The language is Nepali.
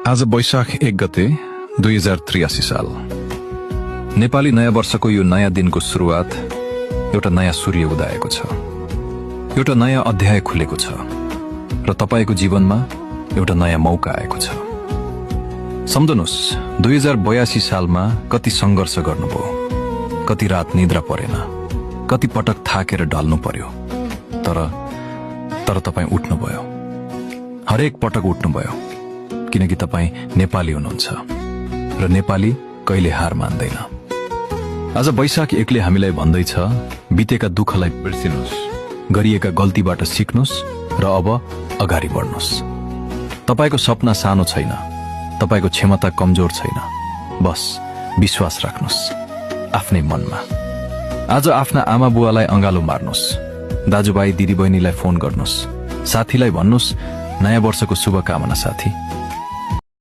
आज वैशाख 1 गते 2083 साल नेपाली नयाँ वर्षको यो नयाँ दिनको सुरुवात एउटा नयाँ सूर्य उदाएको छ। एउटा नयाँ अध्याय खुलेको छ र तपाईको जीवनमा एउटा नयाँ मौका आएको छ। सम्झनुस् 2082 सालमा कति संघर्ष गर्नुभयो, कति रात निद्रा परेन, कति पटक थाकेर ढल्नु पर्यो, तर तपाई उठ्नुभयो। हरेक पटक उठ्नुभयो किनकि तपाई नेपाली हुनुहुन्छ र नेपाली कहिले हार मान्दैन। आज वैशाख 1ले हामीलाई भन्दैछ बितेका दुःखलाई बिर्सिनुस्, गरिएका गल्तीबाट सिक्नुस् र अब अगाडि बढ्नुस्। तपाईको सपना सानो छैन, तपाईको क्षमता कमजोर छैन, बस विश्वास राख्नुस् आफ्नै मनमा। आज आफ्ना आमा बुवालाई अंगालो मार्नुस्, दाजुभाइ दिदीबहिनीलाई फोन गर्नुस्, साथीलाई भन्नुस् नयाँ वर्षको शुभकामना साथी।